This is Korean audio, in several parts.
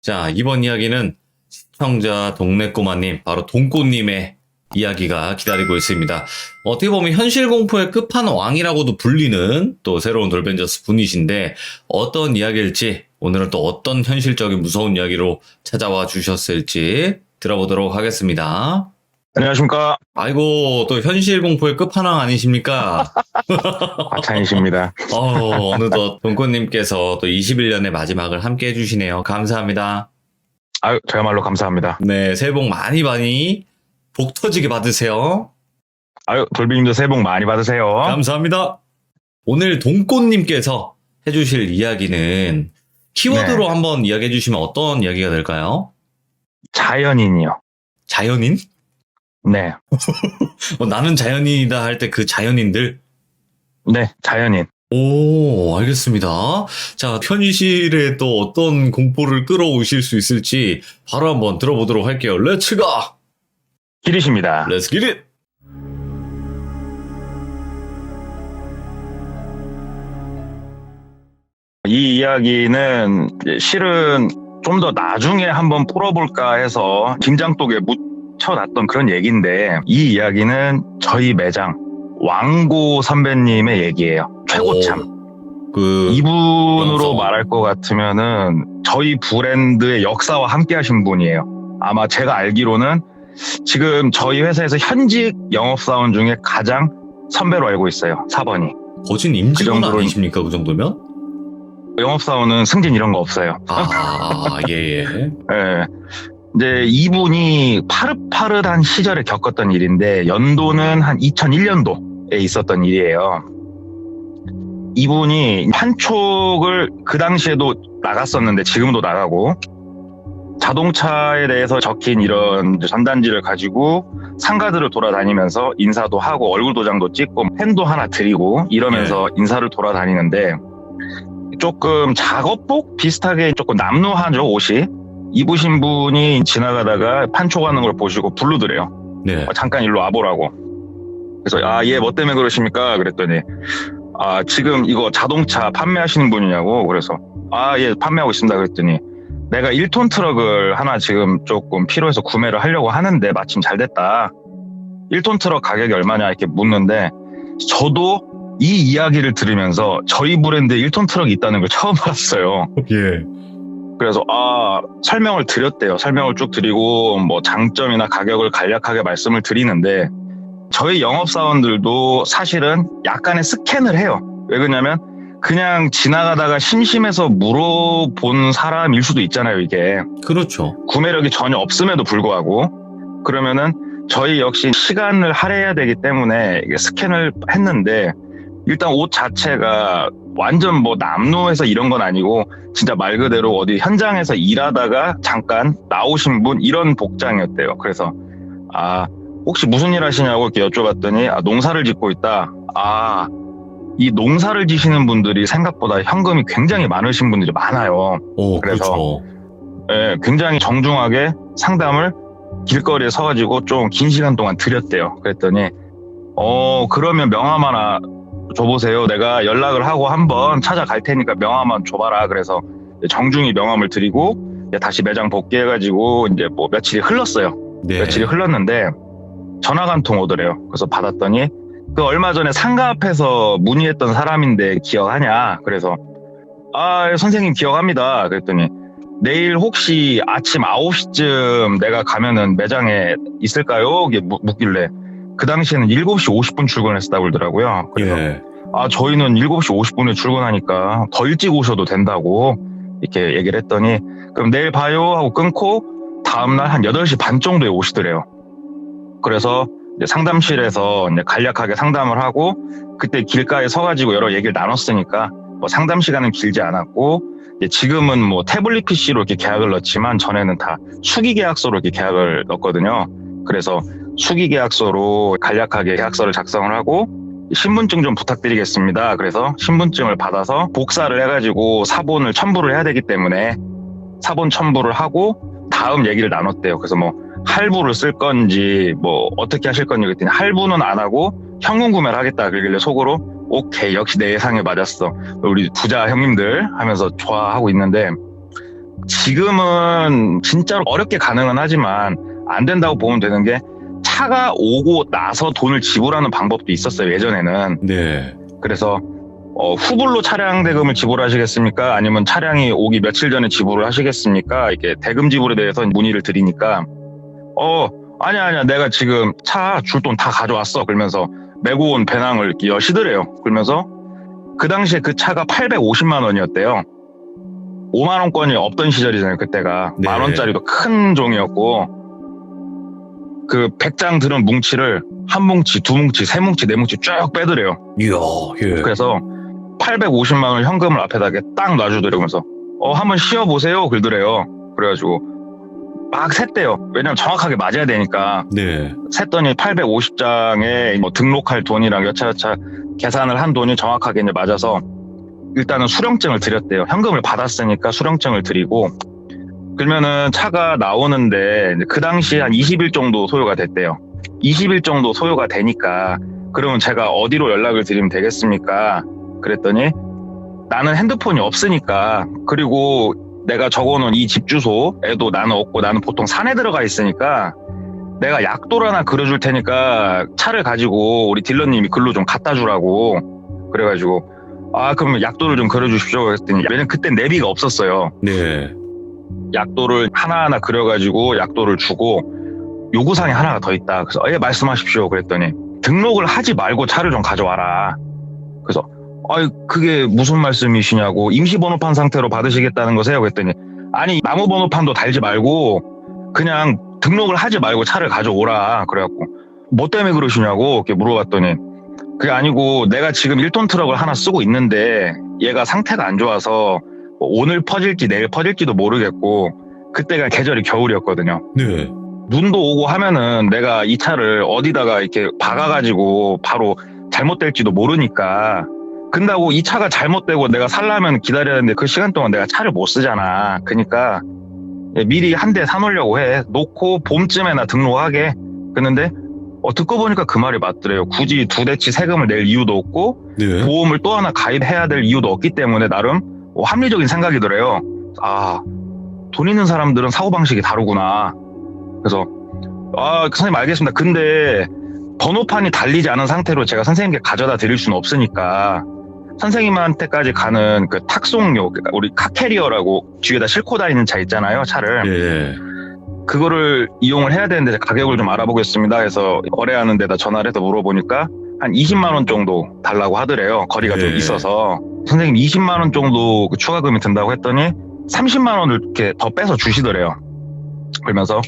자, 이번 이야기는 시청자 동네꼬마님, 바로 동꼬님의 이야기가 기다리고 있습니다. 어떻게 보면 현실 공포의 끝판왕이라고도 불리는 또 새로운 돌벤져스 분이신데 어떤 이야기일지, 오늘은 또 어떤 현실적인 무서운 이야기로 찾아와 주셨을지 들어보도록 하겠습니다. 안녕하십니까. 아이고, 또 현실 공포의 끝판왕 아니십니까? 과찬이십니다. 어느덧 동꼬님께서 또 21년의 마지막을 함께 해주시네요. 감사합니다. 아유, 저야말로 감사합니다. 네, 새해 복 많이 복 터지게 받으세요. 아유, 돌비님도 새해 복 많이 받으세요. 감사합니다. 오늘 동꼬님께서 해주실 이야기는 키워드로 한번 이야기해 주시면 어떤 이야기가 될까요? 자연인이요. 자연인? 네. 나는 자연인이다 할 때 그 자연인들? 네, 자연인. 오, 알겠습니다. 자, 현실에 또 어떤 공포를 끌어오실 수 있을지 바로 한번 들어보도록 할게요. 렛츠 가! 기리십니다. 렛츠 기릿! 이 이야기는 실은 좀 더 나중에 한번 풀어볼까 해서 김장독에 묻혀놨던 그런 얘기인데, 이 이야기는 저희 매장 왕고 선배님의 얘기예요. 최고참. 이분으로 명성. 말할 것 같으면은 저희 브랜드의 역사와 함께 하신 분이에요. 아마 제가 알기로는 지금 저희 회사에서 현직 영업사원 중에 가장 선배로 알고 있어요. 4번이. 거진 임직원 그 정도로- 아니십니까, 그 정도면? 영업사원은 승진 이런 거 없어요. 예. 예. 이제 이분이 파릇파릇한 시절에 겪었던 일인데, 연도는 한 2001년도에 있었던 일이에요. 이분이 판촉을 그 당시에도 나갔었는데 지금도 나가고, 자동차에 대해서 적힌 이런 전단지를 가지고 상가들을 돌아다니면서 인사도 하고 얼굴 도장도 찍고 펜도 하나 드리고 이러면서 인사를 돌아다니는데, 조금 작업복 비슷하게 조금 남루하죠, 옷이. 입으신 분이 지나가다가 판촉하는 걸 보시고 부르더래요. 네. 잠깐 일로 와보라고. 그래서 예, 뭐 때문에 그러십니까? 그랬더니 지금 이거 자동차 판매하시는 분이냐고. 그래서 예, 판매하고 있습니다. 그랬더니 내가 1톤 트럭을 하나 지금 조금 필요해서 구매를 하려고 하는데 마침 잘 됐다. 1톤 트럭 가격이 얼마냐 이렇게 묻는데, 저도 이 이야기를 들으면서 저희 브랜드에 1톤 트럭이 있다는 걸 처음 알았어요. 예. 그래서 설명을 드렸대요. 설명을 쭉 드리고 뭐 장점이나 가격을 간략하게 말씀을 드리는데, 저희 영업사원들도 사실은 약간의 스캔을 해요. 왜 그러냐면 그냥 지나가다가 심심해서 물어본 사람일 수도 있잖아요, 이게. 그렇죠. 구매력이 전혀 없음에도 불구하고. 그러면은 저희 역시 시간을 할애해야 되기 때문에 이게 스캔을 했는데, 일단 옷 자체가 완전 뭐 남루해서 이런 건 아니고 진짜 말 그대로 어디 현장에서 일하다가 잠깐 나오신 분 이런 복장이었대요. 그래서 혹시 무슨 일 하시냐고 이렇게 여쭤봤더니 농사를 짓고 있다. 이 농사를 지시는 분들이 생각보다 현금이 굉장히 많으신 분들이 많아요. 그래서 그렇죠. 예, 굉장히 정중하게 상담을 길거리에 서가지고 좀 긴 시간 동안 드렸대요. 그랬더니 그러면 명함 하나 줘보세요. 내가 연락을 하고 한번 찾아갈 테니까 명함만 줘봐라. 그래서 정중히 명함을 드리고 다시 매장 복귀해가지고 이제 뭐 며칠이 흘렀어요. 네. 며칠이 흘렀는데 전화가 한 통 오더래요. 그래서 받았더니 그 얼마 전에 상가 앞에서 문의했던 사람인데 기억하냐? 그래서 선생님 기억합니다. 그랬더니 내일 혹시 아침 9시쯤 내가 가면은 매장에 있을까요? 이게 묻길래, 그 당시에는 7시 50분 출근했다고 그러더라고요. 그래서 예. 저희는 7시 50분에 출근하니까 더 일찍 오셔도 된다고 이렇게 얘기를 했더니, 그럼 내일 봐요 하고 끊고 다음날 한 8시 반 정도에 오시더래요. 그래서 이제 상담실에서 이제 간략하게 상담을 하고, 그때 길가에 서가지고 여러 얘기를 나눴으니까 뭐 상담 시간은 길지 않았고, 이제 지금은 뭐 태블릿 PC로 이렇게 계약을 넣지만 전에는 다 수기 계약서로 이렇게 계약을 넣었거든요. 그래서 수기 계약서로 간략하게 계약서를 작성을 하고, 신분증 좀 부탁드리겠습니다. 그래서 신분증을 받아서 복사를 해가지고 사본을 첨부를 해야 되기 때문에 사본 첨부를 하고 다음 얘기를 나눴대요. 그래서 뭐 할부를 쓸 건지 뭐 어떻게 하실 건지 그랬더니 할부는 안 하고 현금 구매를 하겠다 그러길래 속으로 오케이, 역시 내 예상에 맞았어, 우리 부자 형님들 하면서 좋아하고 있는데, 지금은 진짜로 어렵게 가능은 하지만 안 된다고 보면 되는 게 차가 오고 나서 돈을 지불하는 방법도 있었어요, 예전에는. 네. 그래서 후불로 차량 대금을 지불하시겠습니까? 아니면 차량이 오기 며칠 전에 지불을 하시겠습니까? 이렇게 대금 지불에 대해서 문의를 드리니까 아니야 내가 지금 차 줄 돈 다 가져왔어. 그러면서 메고 온 배낭을 이렇게 여시더래요. 그러면서 그 당시에 그 차가 850만 원이었대요. 5만 원권이 없던 시절이잖아요, 그때가. 네. 만 원짜리도 큰 종이었고, 그 100장 들은 뭉치를 한 뭉치, 두 뭉치, 세 뭉치, 네 뭉치 쭉 빼더래요. 이야, 예. 그래서 850만 원 현금을 앞에다 이렇게 딱 놔주더래면서 한번 쉬어보세요 그러더래요. 그래가지고 막 셌대요. 왜냐면 정확하게 맞아야 되니까. 네. 셌더니 850장에 뭐 등록할 돈이랑 여차여차 계산을 한 돈이 정확하게 이제 맞아서 일단은 수령증을 드렸대요. 현금을 받았으니까 수령증을 드리고, 그러면은 차가 나오는데 그 당시에 한 20일 정도 소요가 됐대요. 20일 정도 소요가 되니까 그러면 제가 어디로 연락을 드리면 되겠습니까? 그랬더니 나는 핸드폰이 없으니까, 그리고 내가 적어놓은 이 집 주소에도 나는 없고 나는 보통 산에 들어가 있으니까 내가 약도를 하나 그려줄 테니까 차를 가지고 우리 딜러님이 글로 좀 갖다 주라고. 그래가지고 그럼 약도를 좀 그려주십시오 그랬더니, 왜냐면 그때 내비가 없었어요. 네. 약도를 하나하나 그려가지고 약도를 주고 요구사항이 하나가 더 있다. 그래서 말씀하십시오 그랬더니 등록을 하지 말고 차를 좀 가져와라. 그래서 그게 무슨 말씀이시냐고, 임시번호판 상태로 받으시겠다는 거세요? 그랬더니 아니, 나무번호판도 달지 말고 그냥 등록을 하지 말고 차를 가져오라. 그래갖고 뭐 때문에 그러시냐고 이렇게 물어봤더니, 그게 아니고 내가 지금 1톤 트럭을 하나 쓰고 있는데 얘가 상태가 안 좋아서 오늘 퍼질지 내일 퍼질지도 모르겠고, 그때가 계절이 겨울이었거든요. 네. 눈도 오고 하면은 내가 이 차를 어디다가 이렇게 박아가지고 바로 잘못될지도 모르니까, 근다고 이 차가 잘못되고 내가 살려면 기다려야 되는데 그 시간 동안 내가 차를 못 쓰잖아. 그러니까 미리 한 대 사놓으려고 해. 놓고 봄쯤에나 등록하게. 그랬는데 듣고 보니까 그 말이 맞더래요. 굳이 두 대치 세금을 낼 이유도 없고, 네. 보험을 또 하나 가입해야 될 이유도 없기 때문에 나름 합리적인 생각이더래요. 돈 있는 사람들은 사고방식이 다르구나. 그래서 선생님 알겠습니다. 근데 번호판이 달리지 않은 상태로 제가 선생님께 가져다 드릴 수는 없으니까 선생님한테까지 가는 그 탁송료, 그러니까 우리 카캐리어라고 뒤에다 싣고 다니는 차 있잖아요, 차를. 네. 그거를 이용을 해야 되는데 가격을 좀 알아보겠습니다 해서 거래하는 데다 전화를 해서 물어보니까 한 20만 원 정도 달라고 하더래요. 거리가 네. 좀 있어서. 선생님 20만 원 정도 그 추가금이 든다고 했더니 30만 원을 이렇게 더 빼서 주시더래요. 그러면서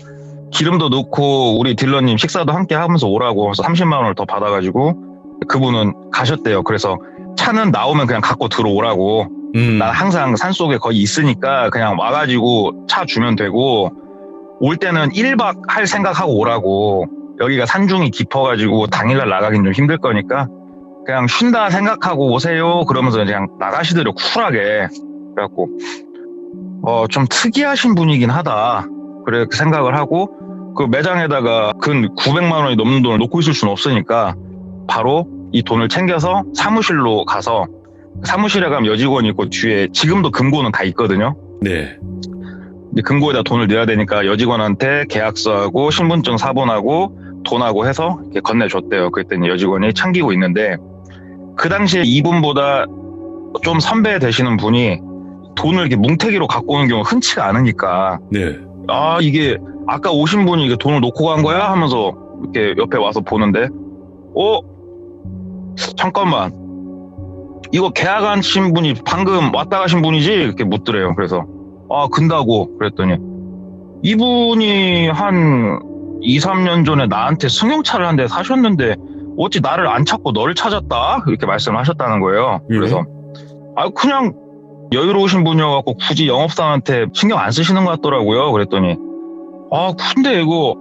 기름도 넣고 우리 딜러님 식사도 함께 하면서 오라고 해서 30만 원을 더 받아가지고 그분은 가셨대요. 그래서 차는 나오면 그냥 갖고 들어오라고. 난 항상 산속에 거의 있으니까 그냥 와가지고 차 주면 되고, 올 때는 1박 할 생각하고 오라고. 여기가 산중이 깊어가지고 당일날 나가긴 좀 힘들 거니까 그냥 쉰다 생각하고 오세요. 그러면서 그냥 나가시더라고, 쿨하게. 그래갖고 좀 특이하신 분이긴 하다. 그래 생각을 하고, 그 매장에다가 근 900만 원이 넘는 돈을 놓고 있을 수는 없으니까 바로 이 돈을 챙겨서 사무실로 가서, 사무실에 가면 여직원이 있고 뒤에 지금도 금고는 다 있거든요. 네. 이제 금고에다 돈을 넣어야 되니까 여직원한테 계약서하고 신분증 사본하고 돈하고 해서 이렇게 건네줬대요. 그랬더니 여직원이 챙기고 있는데, 그 당시에 이분보다 좀 선배 되시는 분이 돈을 이렇게 뭉태기로 갖고 오는 경우가 흔치가 않으니까, 네. 이게 아까 오신 분이 이게 돈을 놓고 간 거야? 하면서 이렇게 옆에 와서 보는데, 잠깐만, 이거 계약하신 분이 방금 왔다 가신 분이지? 이렇게 묻더래요. 그래서 근다고. 그랬더니 이분이 한 2, 3년 전에 나한테 승용차를 한 대 사셨는데 어찌 나를 안 찾고 너를 찾았다? 이렇게 말씀을 하셨다는 거예요. 그래서 그냥 여유로우신 분이어갖고 굳이 영업사한테 신경 안 쓰시는 것 같더라고요. 그랬더니 근데 이거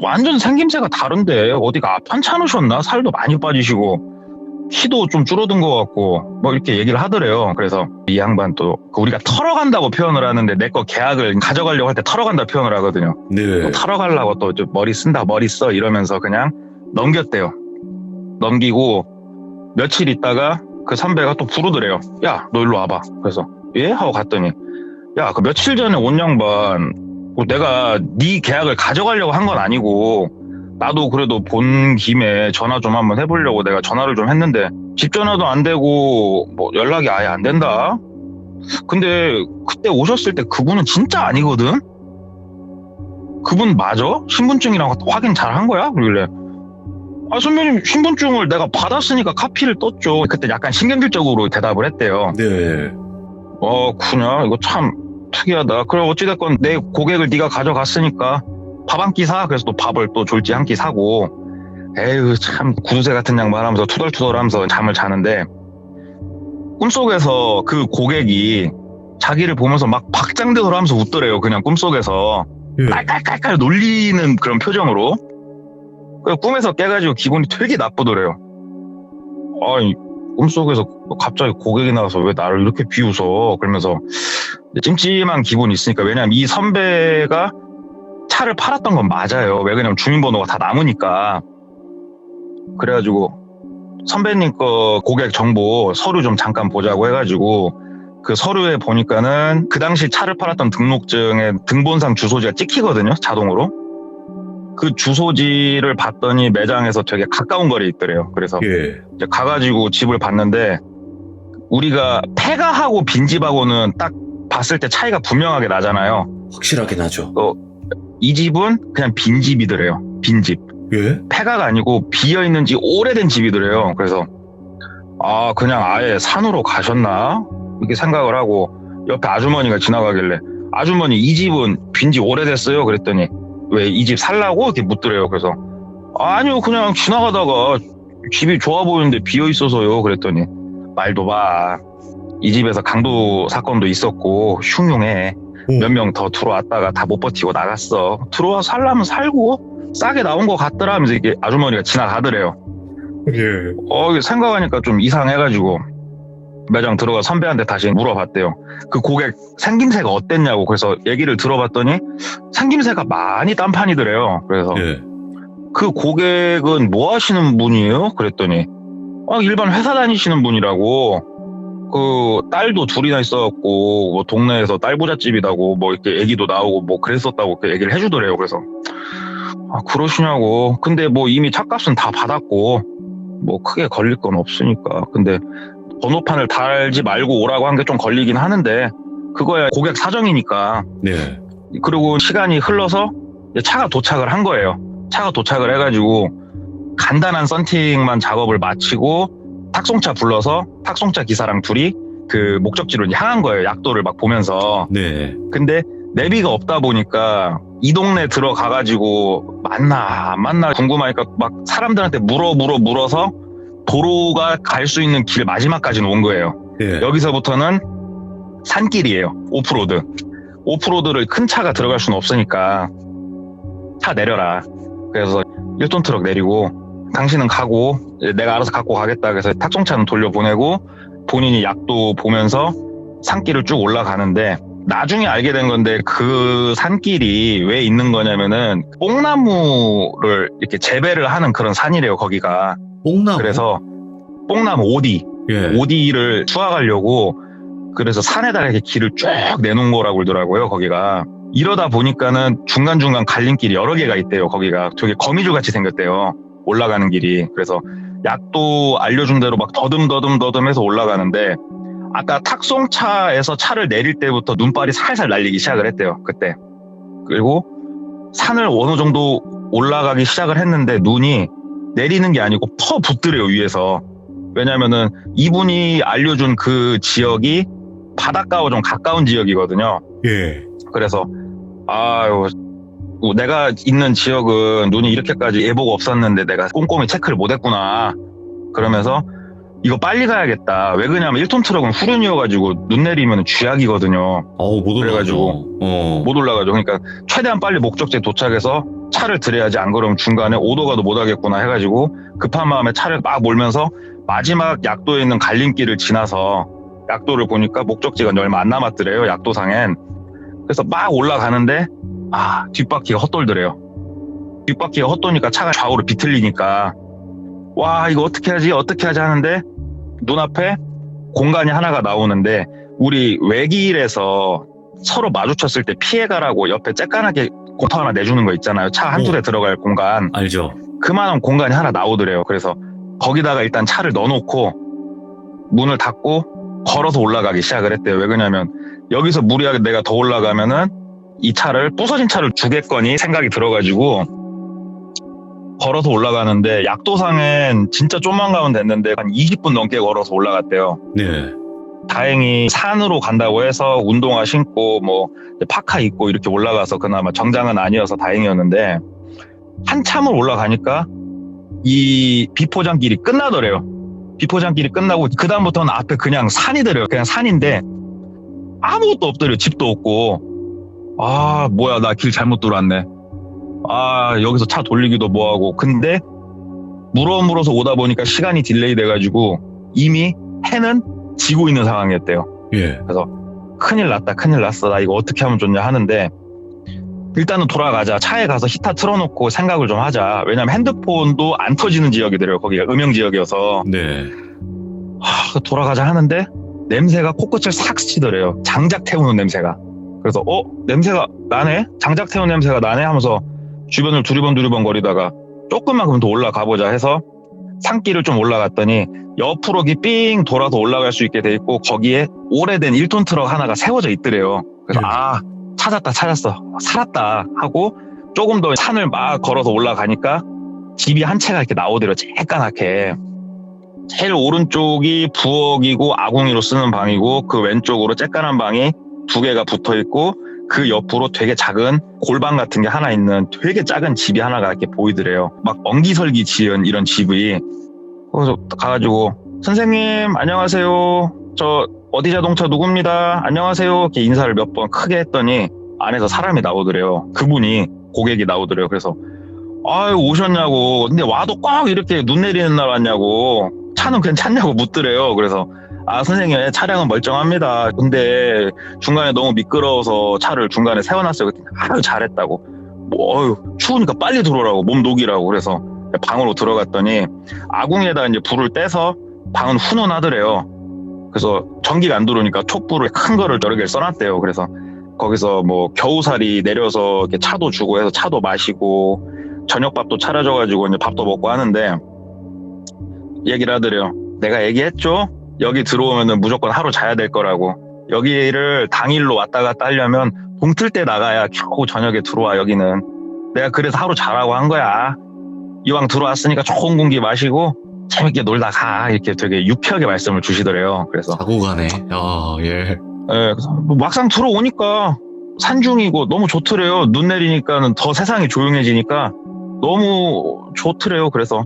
완전 생김새가 다른데 어디가 편찮으셨나? 살도 많이 빠지시고 키도 좀 줄어든 것 같고 뭐 이렇게 얘기를 하더래요. 그래서 이 양반 또 우리가 털어간다고 표현을 하는데, 내 거 계약을 가져가려고 할 때 털어간다 표현을 하거든요. 네. 또 털어가려고 또 좀 머리 쓴다, 머리 써 이러면서 그냥 넘겼대요. 넘기고 며칠 있다가 그 선배가 또 부르더래요. 야, 너 일로 와봐. 그래서 예? 하고 갔더니, 야, 그 며칠 전에 온 양반, 뭐 내가 네 계약을 가져가려고 한 건 아니고, 나도 그래도 본 김에 전화 좀 한번 해보려고 내가 전화를 좀 했는데, 집 전화도 안 되고, 뭐 연락이 아예 안 된다? 근데 그때 오셨을 때 그분은 진짜 아니거든? 그분 맞아? 신분증이랑 확인 잘 한 거야? 그러길래, 아, 선배님, 신분증을 내가 받았으니까 카피를 떴죠. 그때 약간 신경질적으로 대답을 했대요. 네. 그냐? 이거 참 특이하다. 그래, 어찌됐건 내 고객을 네가 가져갔으니까 밥 한 끼 사. 그래서 또 밥을 또 졸지 한 끼 사고. 에휴, 참 구두쇠 같은 양말 하면서 투덜투덜 하면서 잠을 자는데, 꿈속에서 그 고객이 자기를 보면서 막 박장대소를 하면서 웃더래요. 그냥 꿈속에서. 예. 깔깔깔깔 놀리는 그런 표정으로. 그 꿈에서 깨가지고 기분이 되게 나쁘더래요. 아니, 꿈속에서 갑자기 고객이 나와서 왜 나를 이렇게 비웃어? 그러면서 찜찜한 기분이 있으니까. 왜냐면 이 선배가 차를 팔았던 건 맞아요. 왜 그러냐면 주민번호가 다 남으니까. 그래가지고 선배님 거 고객 정보 서류 좀 잠깐 보자고 해가지고 그 서류에 보니까는 그 당시 차를 팔았던 등록증에 등본상 주소지가 찍히거든요, 자동으로. 그 주소지를 봤더니 매장에서 되게 가까운 거리에 있더래요. 그래서 예. 이제 가가지고 집을 봤는데, 우리가 폐가하고 빈집하고는 딱 봤을 때 차이가 분명하게 나잖아요. 확실하게 나죠. 이 집은 그냥 빈집이더래요. 빈집. 예? 폐가가 아니고 비어있는 지 오래된 집이더래요. 그래서 그냥 아예 산으로 가셨나? 이렇게 생각을 하고, 옆에 아주머니가 지나가길래, 아주머니, 이 집은 빈지 오래됐어요? 그랬더니, 왜 이 집 살라고? 이렇게 묻더래요. 그래서 아니요, 그냥 지나가다가 집이 좋아 보이는데 비어 있어서요. 그랬더니, 말도 봐, 이 집에서 강도 사건도 있었고 흉흉해. 몇 명 더 들어왔다가 다 못 버티고 나갔어. 들어와 살라면 살고 싸게 나온 것 같더라 하면서 이게 아주머니가 지나가더래요. 예. 생각하니까 좀 이상해가지고 매장 들어가 선배한테 다시 물어봤대요. 그 고객 생김새가 어땠냐고. 그래서 얘기를 들어봤더니 생김새가 많이 딴판이더래요. 그래서 예. 그 고객은 뭐 하시는 분이에요? 그랬더니 일반 회사 다니시는 분이라고. 그 딸도 둘이나 있어갖고 뭐 동네에서 딸 부잣집이라고 뭐 이렇게 얘기도 나오고 뭐 그랬었다고 그 얘기를 해주더래요. 그래서 그러시냐고. 근데 뭐 이미 차값은 다 받았고 뭐 크게 걸릴 건 없으니까. 근데 번호판을 달지 말고 오라고 한 게 좀 걸리긴 하는데 그거야 고객 사정이니까. 네. 그리고 시간이 흘러서 차가 도착을 한 거예요. 차가 도착을 해가지고 간단한 썬팅만 작업을 마치고 탁송차 불러서 탁송차 기사랑 둘이 그 목적지로 향한 거예요. 약도를 막 보면서. 네. 근데 내비가 없다 보니까 이 동네 들어가가지고 맞나 안 맞나 궁금하니까 막 사람들한테 물어서 도로가 갈 수 있는 길 마지막까지는 온 거예요. 예. 여기서부터는 산길이에요. 오프로드. 오프로드를 큰 차가 들어갈 수는 없으니까 차 내려라. 그래서 1톤 트럭 내리고 당신은 가고 내가 알아서 갖고 가겠다. 그래서 탁송차는 돌려보내고 본인이 약도 보면서 산길을 쭉 올라가는데, 나중에 알게 된 건데 그 산길이 왜 있는 거냐면은 뽕나무를 이렇게 재배를 하는 그런 산이래요, 거기가. 뽕나무? 그래서 뽕나무 오디, 예. 오디를 수확하려고 그래서 산에다가 이렇게 길을 쭉 내놓은 거라고 그러더라고요, 거기가. 이러다 보니까는 중간중간 갈림길이 여러 개가 있대요, 거기가. 되게 거미줄 같이 생겼대요, 올라가는 길이. 그래서 약도 알려준 대로 막 더듬 해서 올라가는데, 아까 탁송차에서 차를 내릴 때부터 눈발이 살살 날리기 시작을 했대요, 그때. 그리고 산을 어느 정도 올라가기 시작을 했는데 눈이 내리는 게 아니고 퍼 붙더래요, 위에서. 왜냐면은 이분이 알려준 그 지역이 바닷가와 좀 가까운 지역이거든요. 예. 그래서 내가 있는 지역은 눈이 이렇게까지 예보가 없었는데 내가 꼼꼼히 체크를 못했구나. 그러면서 이거 빨리 가야겠다. 왜 그러냐면 1톤 트럭은 후륜이어가지고 눈 내리면 쥐약이거든요. 못 올라가죠. 그래가지고 못 올라가죠. 그러니까 최대한 빨리 목적지에 도착해서 차를 들여야지, 안 그러면 중간에 오도 가도 못 하겠구나 해가지고 급한 마음에 차를 막 몰면서 마지막 약도에 있는 갈림길을 지나서 약도를 보니까 목적지가 얼마 안 남았더래요, 약도상엔. 그래서 막 올라가는데 뒷바퀴가 헛돌더래요. 뒷바퀴가 헛도니까 차가 좌우로 비틀리니까 와, 이거 어떻게 하지 하는데 눈앞에 공간이 하나가 나오는데, 우리 외길에서 서로 마주쳤을 때 피해가라고 옆에 쬐깐하게 공터 하나 내주는 거 있잖아요. 차 한 두 대 들어갈 공간. 알죠. 그만한 공간이 하나 나오더래요. 그래서 거기다가 일단 차를 넣어놓고 문을 닫고 걸어서 올라가기 시작을 했대요. 왜 그러냐면 여기서 무리하게 내가 더 올라가면은 이 차를 부서진 차를 주겠거니 생각이 들어가지고 걸어서 올라가는데 약도상엔 진짜 좀만 가면 됐는데 한 20분 넘게 걸어서 올라갔대요. 네. 다행히 산으로 간다고 해서 운동화 신고 뭐 파카 입고 이렇게 올라가서 그나마 정장은 아니어서 다행이었는데 한참을 올라가니까 이 비포장길이 끝나더래요. 비포장길이 끝나고 그 다음부터는 앞에 그냥 산이더래요. 그냥 산인데 아무것도 없더래요. 집도 없고. 아 뭐야 나 길 잘못 들어왔네. 아 여기서 차 돌리기도 뭐하고. 근데 물어서 오다 보니까 시간이 딜레이 돼가지고 이미 해는 지고 있는 상황이었대요. 예. 그래서 큰일 났다 큰일 났어 나 이거 어떻게 하면 좋냐 하는데 일단은 돌아가자. 차에 가서 히터 틀어놓고 생각을 좀 하자. 왜냐면 핸드폰도 안 터지는 지역이더래요. 거기가 음영 지역이어서. 네. 돌아가자 하는데 냄새가 코끝을 싹 스치더래요. 장작 태우는 냄새가. 그래서 냄새가 나네? 장작 태우는 냄새가 나네? 하면서 주변을 두리번 거리다가 조금만 그럼 더 올라가 보자 해서 산길을 좀 올라갔더니 옆으로 삥 돌아서 올라갈 수 있게 돼 있고 거기에 오래된 1톤 트럭 하나가 세워져 있더래요. 그래서 찾았어 살았다 하고 조금 더 산을 막 걸어서 올라가니까 집이 한 채가 이렇게 나오더래요. 쬐까맣게. 제일 오른쪽이 부엌이고 아궁이로 쓰는 방이고 그 왼쪽으로 쬐까만 방이 두 개가 붙어 있고 그 옆으로 되게 작은 골방 같은 게 하나 있는 되게 작은 집이 하나가 이렇게 보이더래요. 막 엉기설기 지은 이런 집이. 그래서 가가지고 선생님 안녕하세요. 저 어디 자동차 누굽니다. 안녕하세요. 이렇게 인사를 몇 번 크게 했더니 안에서 사람이 나오더래요. 그분이 고객이 나오더래요. 그래서 아유 오셨냐고. 근데 와도 꼭 이렇게 눈 내리는 날 왔냐고. 차는 괜찮냐고 묻더래요. 그래서 선생님 차량은 멀쩡합니다. 근데 중간에 너무 미끄러워서 차를 중간에 세워놨어요. 그랬더니 아유 잘했다고. 추우니까 빨리 들어오라고 몸 녹이라고. 그래서 방으로 들어갔더니 아궁이에다 이제 불을 떼서 방은 훈훈하더래요. 그래서 전기가 안 들어오니까 촛불을 큰 거를 여러 개를 써놨대요. 그래서 거기서 뭐 겨우살이 내려서 이렇게 차도 주고 해서 차도 마시고 저녁밥도 차려줘가지고 이제 밥도 먹고 하는데 얘기를 하더래요. 내가 얘기했죠? 여기 들어오면은 무조건 하루 자야 될 거라고. 여기를 당일로 왔다 갔다 하려면 동틀 때 나가야 겨우 저녁에 들어와 여기는. 내가 그래서 하루 자라고 한 거야. 이왕 들어왔으니까 좋은 공기 마시고 재밌게 놀다 가. 이렇게 되게 유쾌하게 말씀을 주시더래요. 그래서 자고 가네. 예. 그래서 막상 들어오니까 산중이고 너무 좋더래요. 눈 내리니까는 더 세상이 조용해지니까 너무 좋더래요. 그래서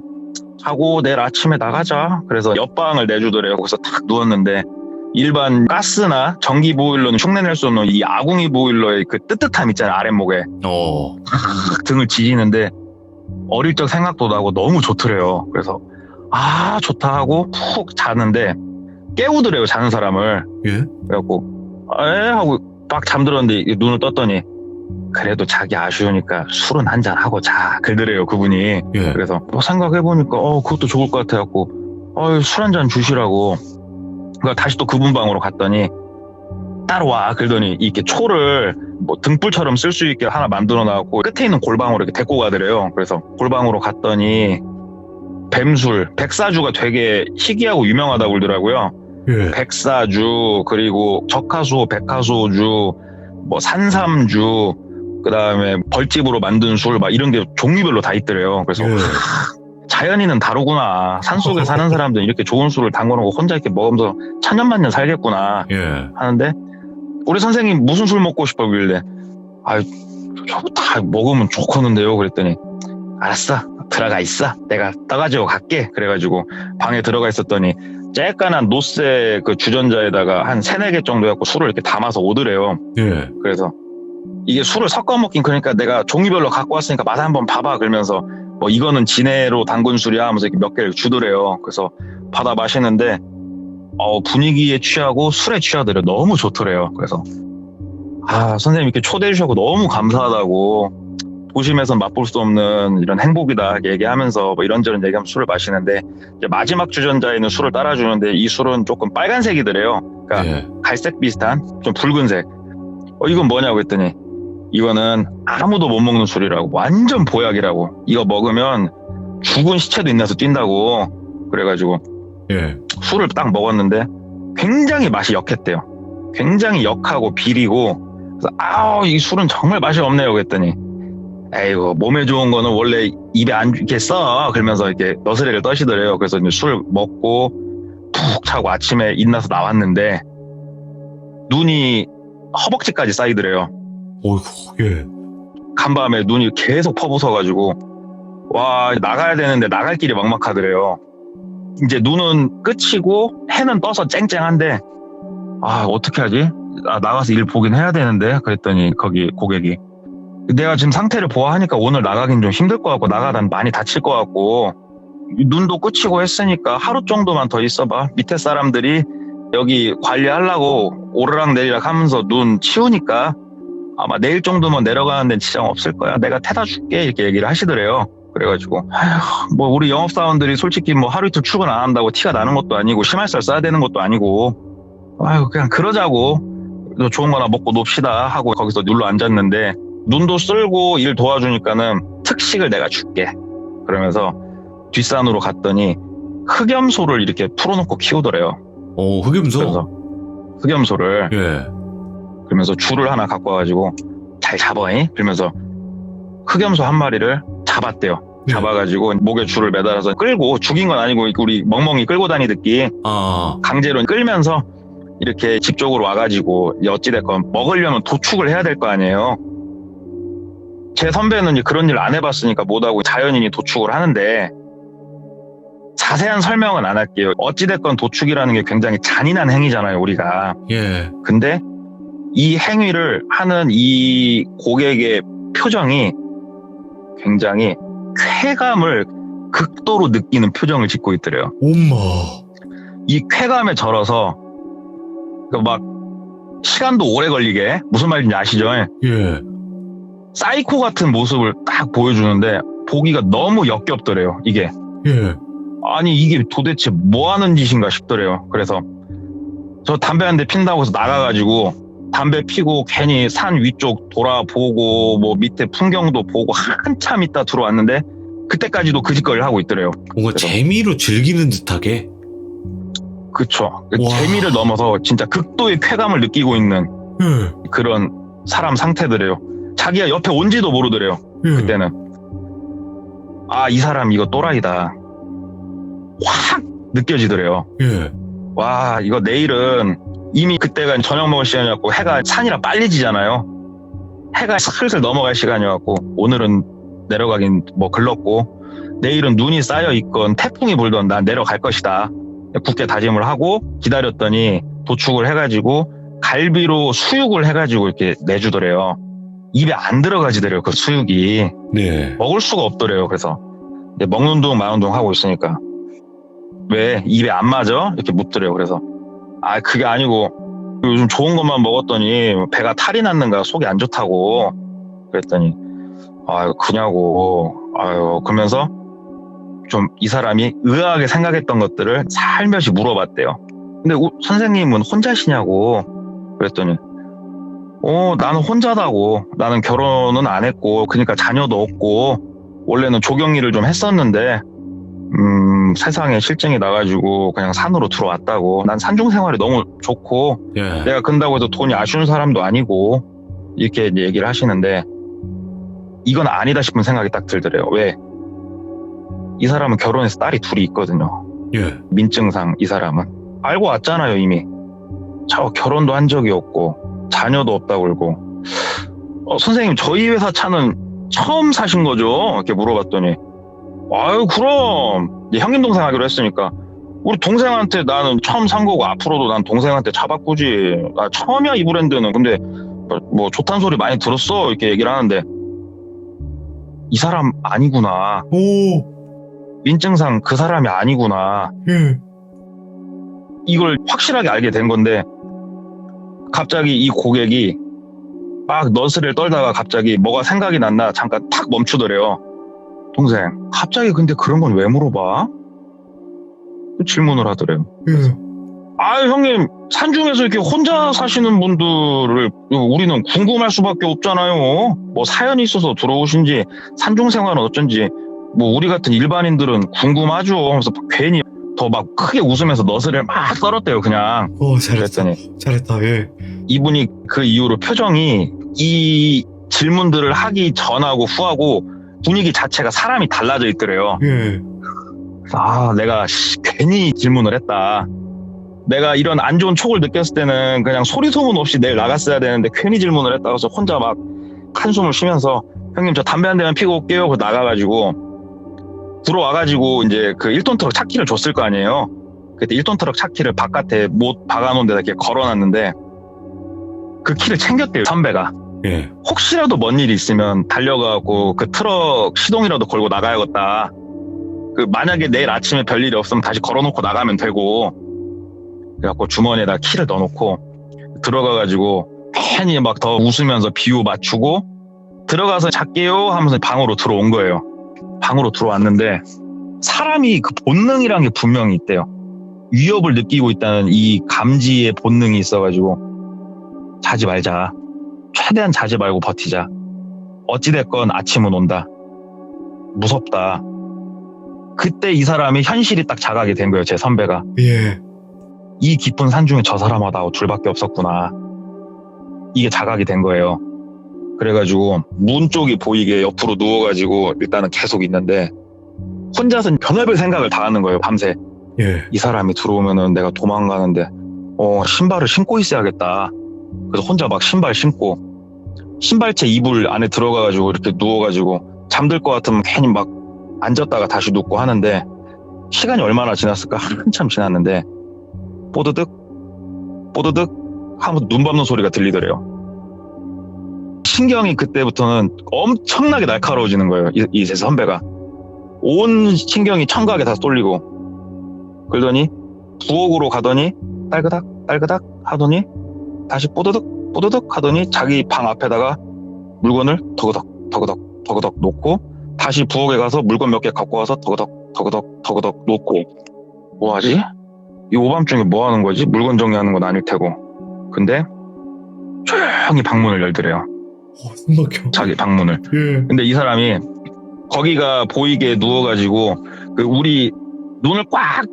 자고 내일 아침에 나가자. 그래서 옆방을 내주더래요. 거기서 탁 누웠는데 일반 가스나 전기 보일러는 흉내낼 수 없는 이 아궁이 보일러의 그 뜨뜻함 있잖아요. 아랫목에 등을 지지는데 어릴 적 생각도 나고 너무 좋더래요. 그래서 좋다 하고 푹 자는데 깨우더래요. 자는 사람을. 예? 그래갖고 하고 막 잠들었는데 눈을 떴더니 그래도 자기 아쉬우니까 술은 한잔 하고 자. 그러더래요. 그분이. 예. 그래서 생각해보니까 그것도 좋을 것 같아갖고 술 한잔 주시라고. 그러니까 다시 또 그분 방으로 갔더니 따라와. 그러더니 이렇게 초를 뭐 등불처럼 쓸 수 있게 하나 만들어 놔갖고 끝에 있는 골방으로 이렇게 데리고 가더래요. 그래서 골방으로 갔더니 뱀술, 백사주가 되게 희귀하고 유명하다고 그러더라고요. 예. 백사주, 그리고 적하수, 백하수주, 뭐 산삼주, 그 다음에 벌집으로 만든 술, 막 이런 게 종류별로 다 있더래요. 그래서 자연인은 다르구나. 산속에 사는 사람들은 이렇게 좋은 술을 담궈놓고 혼자 이렇게 먹으면서 천년만년 살겠구나. 예. 하는데 우리 선생님 무슨 술 먹고 싶어 그러길래 저거 다 먹으면 좋겠는데요. 그랬더니 알았어 들어가 있어. 내가 떠가지고 갈게. 그래가지고 방에 들어가 있었더니 쬐깐한 노쇠 그 주전자에다가 한 3-4개 정도 해갖고 술을 이렇게 담아서 오더래요. 예. 그래서 이게 술을 섞어 먹긴 그러니까 내가 종류별로 갖고 왔으니까 맛 한번 봐봐. 그러면서 뭐 이거는 진해로 담근 술이야 하면서 이렇게 몇 개를 주더래요. 그래서 받아 마시는데 분위기에 취하고 술에 취하더래요. 너무 좋더래요. 그래서 선생님 이렇게 초대해 주셔서 너무 감사하다고. 도심에서 맛볼 수 없는 이런 행복이다 얘기하면서 뭐 이런저런 얘기하면 술을 마시는데 이제 마지막 주전자에 있는 술을 따라주는데 이 술은 조금 빨간색이더래요. 그러니까 갈색 비슷한 좀 붉은색. 이건 뭐냐고 했더니 이거는 아무도 못 먹는 술이라고, 완전 보약이라고, 이거 먹으면 죽은 시체도 인내서 뛴다고. 그래가지고 예. 술을 딱 먹었는데 굉장히 맛이 역했대요. 굉장히 역하고 비리고. 그래서 이 술은 정말 맛이 없네요 그랬더니, 에이고 몸에 좋은 거는 원래 입에 안 이렇게 써, 그러면서 이렇게 너스레를 떠시더래요. 그래서 이제 술 먹고 푹 자고 아침에 일어나서 나왔는데 눈이 허벅지까지 쌓이더래요. 어이구, 예. 간밤에 눈이 계속 퍼부어가지고 와, 나가야 되는데 나갈 길이 막막하더래요. 이제 눈은 끝이고 해는 떠서 쨍쨍한데 어떻게 하지? 나가서 일 보긴 해야 되는데 그랬더니 거기 고객이, 내가 지금 상태를 보아하니까 오늘 나가긴 좀 힘들 것 같고 나가다 많이 다칠 것 같고 눈도 끝이고 했으니까 하루 정도만 더 있어봐. 밑에 사람들이 여기 관리하려고 오르락내리락 하면서 눈 치우니까 아마 내일 정도면 내려가는 데는 지장 없을 거야. 내가 태다 줄게. 이렇게 얘기를 하시더래요. 그래가지고 뭐 우리 영업사원들이 솔직히 뭐 하루 이틀 출근 안 한다고 티가 나는 것도 아니고 심할서 써야 되는 것도 아니고 그냥 그러자고 좋은 거나 먹고 놉시다 하고 거기서 눌러 앉았는데 눈도 쓸고 일 도와주니까는 특식을 내가 줄게 그러면서 뒷산으로 갔더니 흑염소를 이렇게 풀어놓고 키우더래요. 흑염소? 그래서 흑염소를, 예. 그러면서 줄을 하나 갖고 와가지고 잘 잡아잉? 그러면서 흑염소 한 마리를 잡았대요. 예. 잡아가지고 목에 줄을 매달아서 끌고, 죽인 건 아니고 우리 멍멍이 끌고 다니듯이 강제로 끌면서 이렇게 집 쪽으로 와가지고 어찌됐건 먹으려면 도축을 해야 될 거 아니에요. 제 선배는 그런 일 안 해봤으니까 못하고 자연인이 도축을 하는데 자세한 설명은 안 할게요. 어찌됐건 도축이라는 게 굉장히 잔인한 행위잖아요, 우리가. 예. 근데 이 행위를 하는 이 고객의 표정이 굉장히 쾌감을 극도로 느끼는 표정을 짓고 있더래요. 엄마. 이 쾌감에 절어서 막 시간도 오래 걸리게, 무슨 말인지 아시죠? 예. 사이코 같은 모습을 딱 보여주는데 보기가 너무 역겹더래요, 이게. 예. 아니 이게 도대체 뭐 하는 짓인가 싶더래요. 그래서 저 담배 한 대 핀다고 해서 나가가지고 담배 피고 괜히 산 위쪽 돌아보고 뭐 밑에 풍경도 보고 한참 있다 들어왔는데 그때까지도 그 짓거리를 하고 있더래요. 뭔가 그래서, 재미로 즐기는 듯하게. 그쵸. 와. 재미를 넘어서 진짜 극도의 쾌감을 느끼고 있는 예. 그런 사람 상태더래요. 자기가 옆에 온지도 모르더래요. 예. 그때는 이 사람 이거 또라이다 확 느껴지더래요. 예. 와, 이거 내일은 이미 그때가 저녁 먹을 시간이었고 해가 산이라 빨리 지잖아요. 해가 슬슬 넘어갈 시간이었고 오늘은 내려가긴 뭐 글렀고 내일은 눈이 쌓여 있건 태풍이 불던 난 내려갈 것이다. 굳게 다짐을 하고 기다렸더니 도축을 해가지고 갈비로 수육을 해가지고 이렇게 내주더래요. 입에 안 들어가지더래요, 그 수육이. 네. 먹을 수가 없더래요. 그래서 먹는 둥 마는 둥 하고 있으니까 왜 입에 안 맞아? 이렇게 묻더래요. 그래서 그게 아니고 요즘 좋은 것만 먹었더니 배가 탈이 났는가 속이 안 좋다고 그랬더니 그냐고 그러면서 좀 이 사람이 의아하게 생각했던 것들을 살며시 물어봤대요. 근데 선생님은 혼자시냐고 그랬더니 나는 혼자다고. 나는 결혼은 안 했고 그러니까 자녀도 없고 원래는 조경일을 좀 했었는데 세상에 실증이 나가지고 그냥 산으로 들어왔다고. 난 산중 생활이 너무 좋고 예. 내가 근다고 해서 돈이 아쉬운 사람도 아니고 이렇게 이제 얘기를 하시는데 이건 아니다 싶은 생각이 딱 들더래요. 왜? 이 사람은 결혼해서 딸이 둘이 있거든요. 예. 민증상 이 사람은 알고 왔잖아요 이미. 저 결혼도 한 적이 없고 자녀도 없다고 그러고 선생님 저희 회사 차는 처음 사신 거죠? 이렇게 물어봤더니 그럼 형님 동생 하기로 했으니까 우리 동생한테 나는 처음 산 거고 앞으로도 난 동생한테 차 바꾸지. 처음이야 이 브랜드는. 근데 뭐 좋다는 소리 많이 들었어 이렇게 얘기를 하는데 이 사람 아니구나. 오. 민증상 그 사람이 아니구나. 예. 이걸 확실하게 알게 된 건데 갑자기 이 고객이 막 너스를 떨다가 갑자기 뭐가 생각이 났나 잠깐 탁 멈추더래요. 동생 갑자기 근데 그런 건 왜 물어봐? 또 질문을 하더래요. 예. 아, 형님, 산중에서 이렇게 혼자 사시는 분들을 우리는 궁금할 수밖에 없잖아요. 뭐 사연이 있어서 들어오신지, 산중 생활은 어쩐지, 뭐 우리 같은 일반인들은 궁금하죠. 하면서 괜히 더 막 크게 웃으면서 너스를 막 썰었대요, 그냥. 잘했다. 그랬더니 잘했다, 예. 이분이 그 이후로 표정이 이 질문들을 하기 전하고 후하고 분위기 자체가 사람이 달라져 있더래요. 예. 아, 내가 괜히 질문을 했다. 내가 이런 안 좋은 촉을 느꼈을 때는 그냥 소리 소문 없이 내일 나갔어야 되는데 괜히 질문을 했다. 그래서 혼자 막 한숨을 쉬면서 형님 저 담배 한 대만 피고 올게요. 그래서 나가가지고 들어와가지고 이제 그 1톤 트럭 차키를 줬을 거 아니에요. 그때 1톤 트럭 차키를 바깥에 못 박아놓은 데다 이렇게 걸어놨는데 그 키를 챙겼대요, 선배가. 예. 혹시라도 뭔 일이 있으면 달려가고 그 트럭 시동이라도 걸고 나가야겠다. 그 만약에 내일 아침에 별일이 없으면 다시 걸어놓고 나가면 되고. 그래갖고 주머니에다 키를 넣어놓고 들어가가지고 괜히 막 더 웃으면서 비유 맞추고 들어가서 잘게요 하면서 방으로 들어온 거예요. 방으로 들어왔는데 사람이 그 본능이란 게 분명히 있대요. 위협을 느끼고 있다는 이 감지의 본능이 있어가지고 자지 말자. 최대한 자지 말고 버티자. 어찌됐건 아침은 온다. 무섭다. 그때 이 사람이 현실이 딱 자각이 된 거예요. 제 선배가. 예. 이 깊은 산중에 저 사람하고 둘밖에 없었구나. 이게 자각이 된 거예요. 그래가지고 문 쪽이 보이게 옆으로 누워가지고 일단은 계속 있는데 혼자서 별의별 생각을 다 하는 거예요. 밤새. 예. 이 사람이 들어오면은 내가 도망가는데 신발을 신고 있어야겠다. 그래서 혼자 막 신발 신고 신발채 이불 안에 들어가가지고 이렇게 누워가지고 잠들 것 같으면 괜히 막 앉았다가 다시 눕고 하는데 시간이 얼마나 지났을까? 한참 지났는데 뽀드득 뽀드득 하면서 눈 밟는 소리가 들리더래요. 신경이 그때부터는 엄청나게 날카로워지는 거예요. 이 제 선배가. 온 신경이 청각에 다 쏠리고 그러더니 부엌으로 가더니 딸그닥 딸그닥 하더니 다시 뽀드득 뽀드득 하더니 자기 방 앞에다가 물건을 더그덕 더그덕 더그덕 놓고 다시 부엌에 가서 물건 몇 개 갖고 와서 더그덕 더그덕 더그덕 놓고 뭐하지? 이 오밤중에 뭐 하는 거지? 물건 정리하는 건 아닐 테고. 근데 조용히 방문을 열더래요. 숨막혀. 자기 방문을. 예. 근데 이 사람이 거기가 보이게 누워가지고 그 우리 눈을 꽉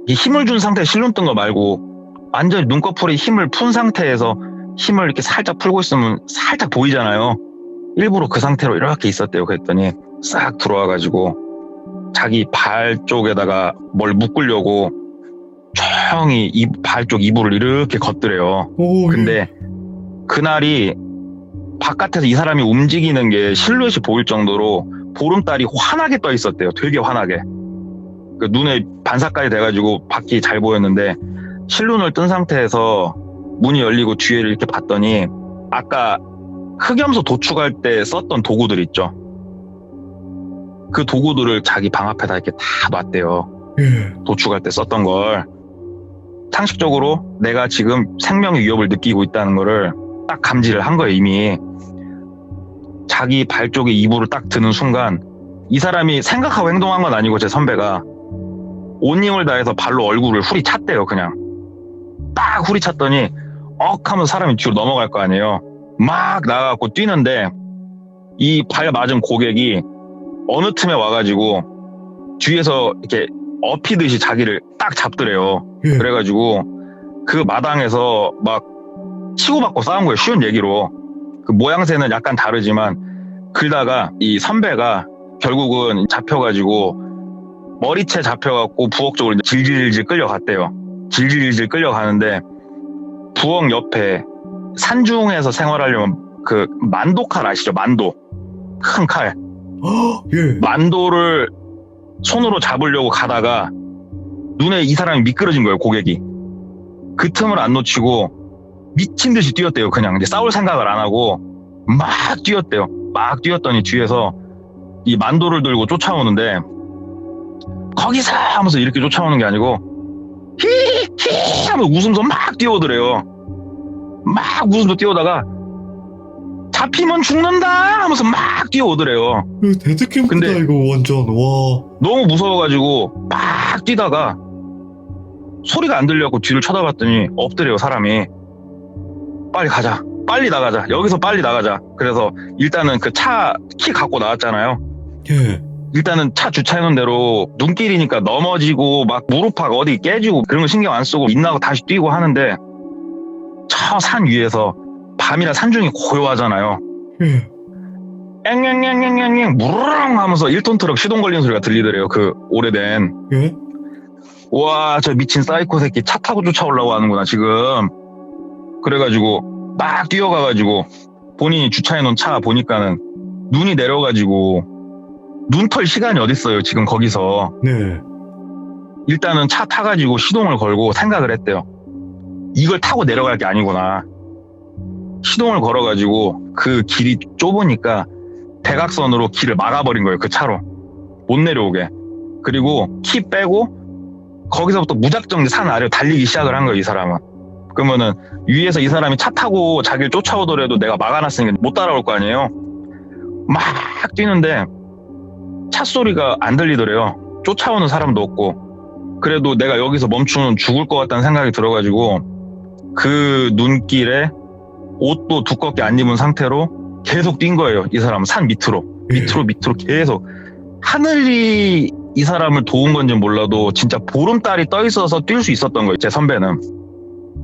힘을 준 상태에 실눈 뜬 거 말고 완전히 눈꺼풀에 힘을 푼 상태에서 힘을 이렇게 살짝 풀고 있으면 살짝 보이잖아요. 일부러 그 상태로 이렇게 있었대요. 그랬더니 싹 들어와가지고 자기 발 쪽에다가 뭘 묶으려고 조용히 발 쪽 이불을 이렇게 걷더래요. 근데 그날이 바깥에서 이 사람이 움직이는 게 실루엣이 보일 정도로 보름달이 환하게 떠 있었대요. 되게 환하게. 그 눈에 반사까지 돼가지고 밖이 잘 보였는데 실눈을 뜬 상태에서 문이 열리고 뒤에를 이렇게 봤더니 아까 흑염소 도축할 때 썼던 도구들 있죠. 그 도구들을 자기 방 앞에다 이렇게 다 놨대요. 예. 도축할 때 썼던 걸. 상식적으로 내가 지금 생명의 위협을 느끼고 있다는 거를 딱 감지를 한 거예요, 이미. 자기 발 쪽에 이불을 딱 드는 순간 이 사람이 생각하고 행동한 건 아니고 제 선배가 온 힘을 다해서 발로 얼굴을 후리찼대요, 그냥. 딱 후리찼더니 하면서 사람이 뒤로 넘어갈 거 아니에요. 막 나가갖고 뛰는데 이 발 맞은 고객이 어느 틈에 와가지고 뒤에서 이렇게 업히듯이 자기를 딱 잡더래요. 예. 그래가지고 그 마당에서 막 치고받고 싸운 거예요. 쉬운 얘기로. 그 모양새는 약간 다르지만 그러다가 이 선배가 결국은 잡혀가지고 머리채 잡혀갖고 부엌 쪽으로 이제 질질질 끌려갔대요. 질질질 끌려가는데 부엌 옆에 산중에서 생활하려면 그 만도칼 아시죠? 만도. 큰 칼. 예. 만도를 손으로 잡으려고 가다가 눈에 이 사람이 미끄러진 거예요, 고객이. 그 틈을 안 놓치고 미친 듯이 뛰었대요. 그냥 이제 싸울 생각을 안 하고 막 뛰었대요. 막 뛰었더니 뒤에서 이 만도를 들고 쫓아오는데 거기서 하면서 이렇게 쫓아오는 게 아니고 히히 하면서 웃으면서 막 뛰어오더래요. 막 웃으면서 뛰어오다가 잡히면 죽는다 하면서 막 뛰어오더래요. 데드캠프다 근데 이거 완전. 와. 너무 무서워가지고 막 뛰다가 소리가 안 들려갖고 뒤를 쳐다봤더니 없더래요, 사람이. 빨리 가자. 빨리 나가자. 여기서 빨리 나가자. 그래서 일단은 그 차 키 갖고 나왔잖아요. 예. 일단은 차 주차해놓은 대로 눈길이니까 넘어지고 막 무릎팍 어디 깨지고 그런 거 신경 안 쓰고 인나고 다시 뛰고 하는데 저 산 위에서 밤이라 산중이 고요하잖아요. 예. 앵앵앵앵앵앵 무르릉 하면서 1톤 트럭 시동 걸리는 소리가 들리더래요. 그 오래된. 예? 와, 저 미친 사이코 새끼 차 타고 쫓아오려고 하는구나 지금. 그래가지고 막 뛰어가가지고 본인이 주차해놓은 차 보니까는 눈이 내려가지고 눈 털 시간이 어딨어요 지금 거기서. 네. 일단은 차 타가지고 시동을 걸고 생각을 했대요. 이걸 타고 내려갈 게 아니구나. 시동을 걸어가지고 그 길이 좁으니까 대각선으로 길을 막아버린 거예요. 그 차로 못 내려오게. 그리고 키 빼고 거기서부터 무작정 산 아래로 달리기 시작을 한 거예요. 이 사람은. 그러면은 위에서 이 사람이 차 타고 자기를 쫓아오더라도 내가 막아놨으니까 못 따라올 거 아니에요. 막 뛰는데 차 소리가 안 들리더래요. 쫓아오는 사람도 없고. 그래도 내가 여기서 멈추면 죽을 것 같다는 생각이 들어가지고 그 눈길에 옷도 두껍게 안 입은 상태로 계속 뛴 거예요. 이 사람은 산 밑으로 계속. 하늘이 이 사람을 도운 건지 몰라도 진짜 보름달이 떠 있어서 뛸 수 있었던 거예요. 제 선배는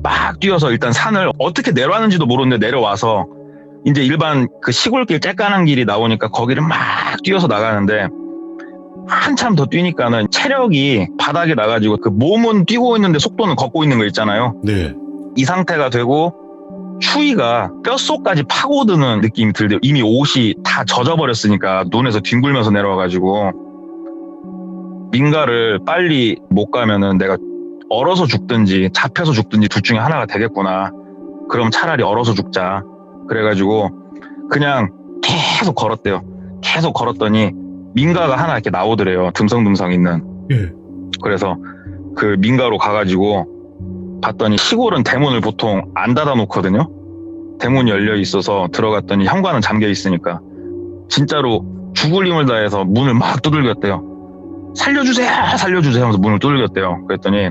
막 뛰어서 일단 산을 어떻게 내려왔는지도 모르는데 내려와서 이제 일반 그 시골길 쬐깐한 길이 나오니까 거기를 막 뛰어서 나가는데 한참 더 뛰니까는 체력이 바닥에 나가지고 그 몸은 뛰고 있는데 속도는 걷고 있는 거 있잖아요. 네. 이 상태가 되고 추위가 뼛속까지 파고드는 느낌이 들대요. 이미 옷이 다 젖어버렸으니까 눈에서 뒹굴면서 내려와가지고 민가를 빨리 못 가면은 내가 얼어서 죽든지 잡혀서 죽든지 둘 중에 하나가 되겠구나. 그럼 차라리 얼어서 죽자. 그래가지고 그냥 계속 걸었대요. 계속 걸었더니 민가가 하나 이렇게 나오더래요. 듬성듬성 있는. 예. 그래서 그 민가로 가가지고 봤더니 시골은 대문을 보통 안 닫아놓거든요. 대문이 열려 있어서 들어갔더니 현관은 잠겨 있으니까 진짜로 죽을 힘을 다해서 문을 막 두들겼대요. 살려주세요 하면서 문을 두들겼대요. 그랬더니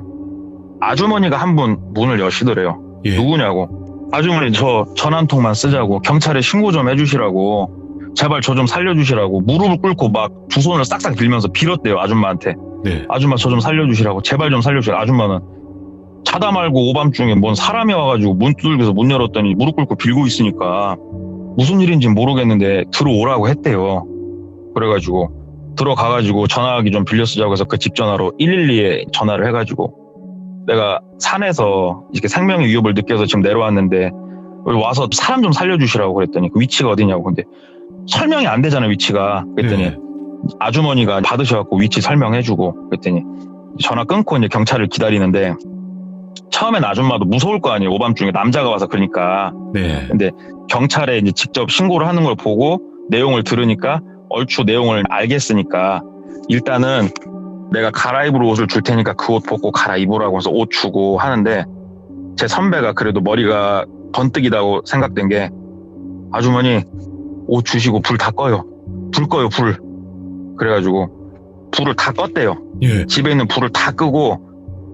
아주머니가 한 분 문을 여시더래요. 예. 누구냐고. 아주머니 저 전화 한 통만 쓰자고, 경찰에 신고 좀 해주시라고, 제발 저 좀 살려주시라고 무릎을 꿇고 막 두 손을 싹싹 빌면서 빌었대요. 아줌마한테. 네. 아줌마 저 좀 살려주시라고, 제발 좀 살려주시라고. 아줌마는 자다 말고 오밤중에 뭔 사람이 와가지고 문 두들겨서 문 열었더니 무릎 꿇고 빌고 있으니까 무슨 일인지 모르겠는데 들어오라고 했대요. 그래가지고 들어가가지고 전화기 좀 빌려 쓰자고 해서 그 집 전화로 112에 전화를 해가지고 내가 산에서 이렇게 생명의 위협을 느껴서 지금 내려왔는데 여기 와서 사람 좀 살려주시라고 그랬더니 그 위치가 어디냐고. 근데 설명이 안 되잖아요, 위치가. 그랬더니 네. 아주머니가 받으셔갖고 위치 설명해주고 그랬더니 전화 끊고 이제 경찰을 기다리는데 처음엔 아줌마도 무서울 거 아니에요. 오밤중에 남자가 와서 그러니까. 네. 근데 경찰에 이제 직접 신고를 하는 걸 보고 내용을 들으니까 얼추 내용을 알겠으니까 일단은 내가 갈아입을 옷을 줄 테니까 그 옷 벗고 갈아입으라고 해서 옷 주고 하는데 제 선배가 그래도 머리가 번뜩이다고 생각된 게 아주머니 옷 주시고 불 다 꺼요. 불 꺼요, 불. 그래가지고 불을 다 껐대요. 예. 집에 있는 불을 다 끄고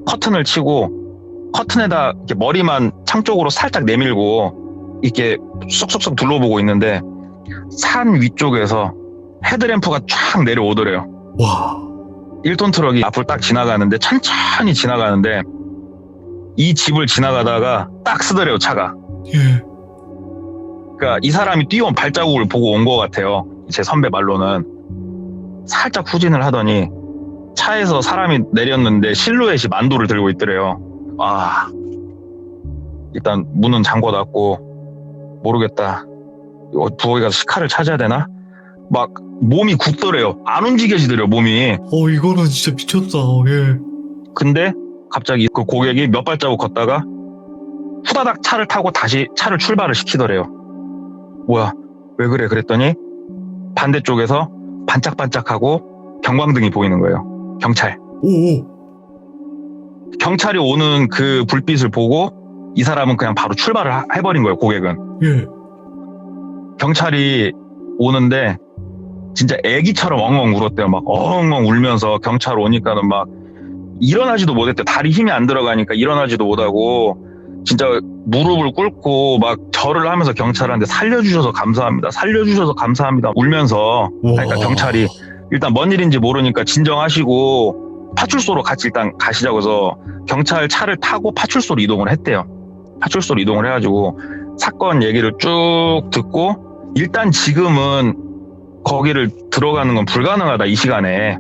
커튼을 치고 커튼에다 이렇게 머리만 창 쪽으로 살짝 내밀고 이렇게 쏙쏙쏙 둘러보고 있는데 산 위쪽에서 헤드램프가 쫙 내려오더래요. 와. 1톤 트럭이 앞을 딱 지나가는데 천천히 지나가는데 이 집을 지나가다가 딱 쓰더래요, 차가. 예. 그러니까 이 사람이 뛰어온 발자국을 보고 온 것 같아요. 제 선배 말로는. 살짝 후진을 하더니 차에서 사람이 내렸는데 실루엣이 만도를 들고 있더래요. 아, 일단 문은 잠궈놨고 모르겠다. 부엌에 가서 식칼을 찾아야 되나? 막 몸이 굳더래요. 안 움직여지더래요, 몸이. 이거는 진짜 미쳤다. 예. 근데 갑자기 그 고객이 몇 발자국 걷다가 후다닥 차를 타고 다시 차를 출발을 시키더래요. 뭐야, 왜 그래? 그랬더니 반대쪽에서 반짝반짝하고 경광등이 보이는 거예요. 경찰. 오. 경찰이 오는 그 불빛을 보고 이 사람은 그냥 바로 출발을 해버린 거예요, 고객은. 예. 경찰이 오는데 진짜 애기처럼 엉엉 울었대요. 막 엉엉 울면서 경찰 오니까는 막 일어나지도 못했대. 다리 힘이 안 들어가니까 일어나지도 못하고 진짜 무릎을 꿇고 막 절을 하면서 경찰한테 살려주셔서 감사합니다. 살려주셔서 감사합니다. 울면서. 그러니까 경찰이 일단 뭔 일인지 모르니까 진정하시고 파출소로 같이 일단 가시자고 해서 경찰 차를 타고 파출소로 이동을 했대요. 파출소로 이동을 해가지고 사건 얘기를 쭉 듣고 일단 지금은 거기를 들어가는 건 불가능하다. 이 시간에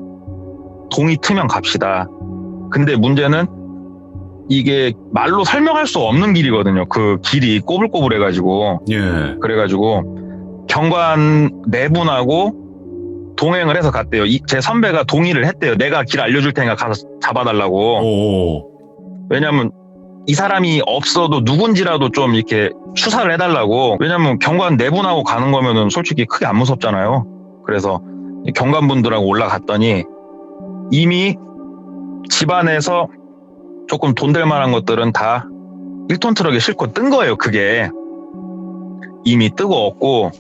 동이 트면 갑시다. 근데 문제는 이게 말로 설명할 수 없는 길이거든요. 그 길이 꼬불꼬불해가지고. 예. 그래가지고 경관 네 분하고 동행을 해서 갔대요. 제 선배가 동의를 했대요. 내가 길 알려줄 테니까 가서 잡아달라고. 오. 왜냐면 이 사람이 없어도 누군지라도 좀 이렇게 수사를 해달라고. 왜냐면 경관 네 분하고 가는 거면은 솔직히 크게 안 무섭잖아요. 그래서 경관분들하고 올라갔더니 이미 집안에서 조금 돈 될 만한 것들은 다 1톤 트럭에 싣고 뜬 거예요. 그게 이미 뜨고 없고,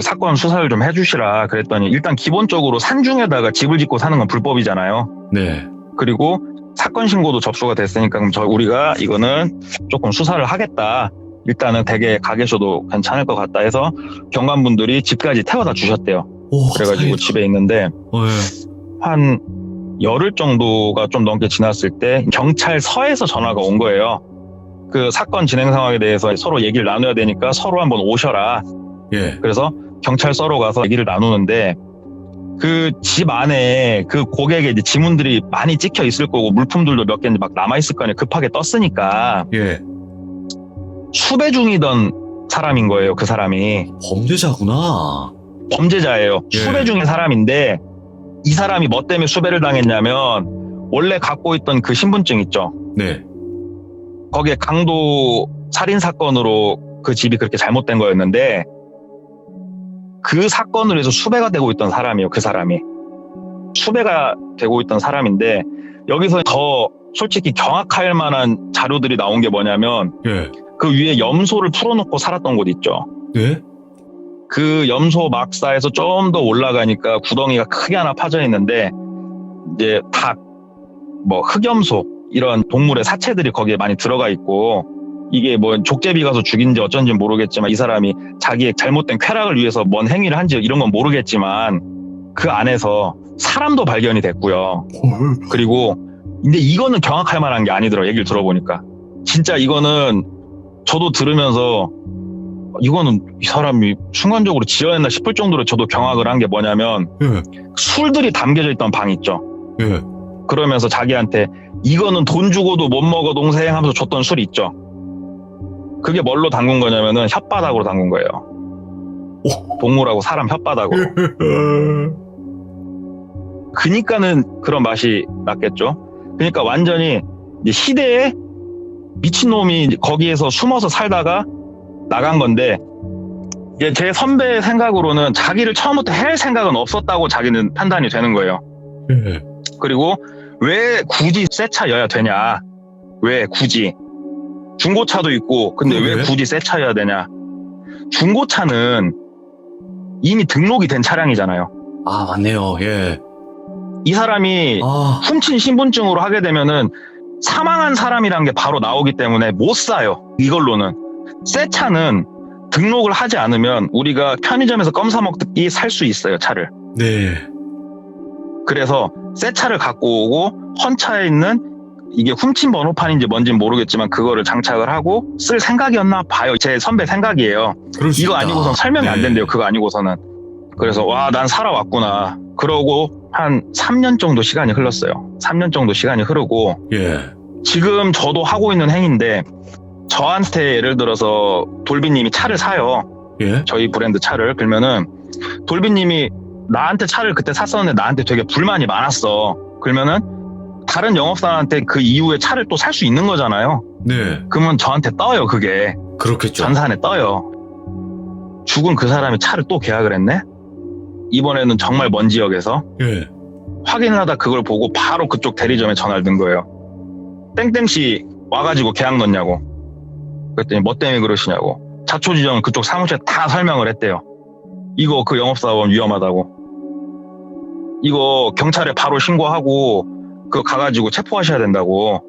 사건 수사를 좀 해주시라 그랬더니 일단 기본적으로 산중에다가 집을 짓고 사는 건 불법이잖아요. 네. 그리고 사건 신고도 접수가 됐으니까 그럼 우리가 이거는 조금 수사를 하겠다. 일단은 댁에 가 계셔도 괜찮을 것 같다 해서 경관분들이 집까지 태워다 주셨대요. 그래가지고 다행이다. 집에 있는데 예. 한 열흘 정도가 좀 넘게 지났을 때 경찰서에서 전화가 온 거예요. 그 사건 진행 상황에 대해서 서로 얘기를 나눠야 되니까 서로 한번 오셔라. 예. 그래서 경찰서로 가서 얘기를 나누는데 그 집 안에 그 고객의 이제 지문들이 많이 찍혀 있을 거고 물품들도 몇 개 막 남아 있을 거 아니에요. 급하게 떴으니까 예. 수배 중이던 사람인 거예요. 그 사람이 범죄자구나. 범죄자예요. 예. 수배 중인 사람인데 이 사람이 뭐 때문에 수배를 당했냐면 원래 갖고 있던 그 신분증 있죠. 네. 거기에 강도 살인 사건으로 그 집이 그렇게 잘못된 거였는데 그 사건으로 해서 수배가 되고 있던 사람이에요. 그 사람이 수배가 되고 있던 사람인데 여기서 더 솔직히 경악할 만한 자료들이 나온 게 뭐냐면 예. 그 위에 염소를 풀어놓고 살았던 곳 있죠. 네. 그 염소 막사에서 좀 더 올라가니까 구덩이가 크게 하나 파져 있는데 이제 닭, 뭐 흑염소 이런 동물의 사체들이 거기에 많이 들어가 있고 이게 뭐 족제비 가서 죽인지 어쩐지 모르겠지만 이 사람이 자기의 잘못된 쾌락을 위해서 뭔 행위를 한지 이런 건 모르겠지만 그 안에서 사람도 발견이 됐고요. 그리고 근데 이거는 경악할 만한 게 아니더라고요. 얘기를 들어보니까 진짜 이거는 저도 들으면서 이거는 이 사람이 순간적으로 지어냈나 싶을 정도로 저도 경악을 한 게 뭐냐면 예. 술들이 담겨져 있던 방 있죠. 예. 그러면서 자기한테 이거는 돈 주고도 못 먹어 동생 하면서 줬던 술이 있죠. 그게 뭘로 담근 거냐면은 혓바닥으로 담근 거예요. 동물하고 사람 혓바닥으로. 그니까는 그런 맛이 났겠죠. 그러니까 완전히 이제 시대에 미친놈이 거기에서 숨어서 살다가 나간 건데 이제 제 선배 생각으로는 자기를 처음부터 할 생각은 없었다고 자기는 판단이 되는 거예요. 예. 그리고 왜 굳이 새 차여야 되냐? 왜 굳이? 중고차도 있고 근데 왜 그래? 굳이 새 차여야 되냐? 중고차는 이미 등록이 된 차량이잖아요. 아, 맞네요. 예. 이 사람이 아, 훔친 신분증으로 하게 되면은 사망한 사람이란 게 바로 나오기 때문에 못 사요. 이걸로는. 새 차는 등록을 하지 않으면 우리가 편의점에서 껌 사 먹듯이 살 수 있어요, 차를. 네. 그래서 새 차를 갖고 오고 헌차에 있는 이게 훔친 번호판인지 뭔지는 모르겠지만 그거를 장착을 하고 쓸 생각이었나 봐요. 제 선배 생각이에요. 그럴 수 이거 있다. 아니고선 설명이 안 네. 된대요. 그거 아니고서는. 그래서 와, 난 살아왔구나. 그러고 한 3년 정도 시간이 흘렀어요. 3년 정도 시간이 흐르고 예. 지금 저도 하고 있는 행위인데 저한테 예를 들어서 돌비님이 차를 사요. 예. 저희 브랜드 차를. 그러면은 돌비님이 나한테 차를 그때 샀었는데 나한테 되게 불만이 많았어. 그러면은 다른 영업사한테 그 이후에 차를 또 살 수 있는 거잖아요. 네. 그러면 저한테 떠요. 그게 그렇겠죠. 전산에 떠요. 죽은 그 사람이 차를 또 계약을 했네. 이번에는 정말 먼 지역에서 예. 확인을 하다 그걸 보고 바로 그쪽 대리점에 전화를 든 거예요. 땡땡씨 와가지고 계약 넣냐고. 그랬더니 뭐 때문에 그러시냐고. 자초지정 그쪽 사무실에 다 설명을 했대요. 이거 그 영업사원 위험하다고. 이거 경찰에 바로 신고하고 그거 가가지고 체포하셔야 된다고.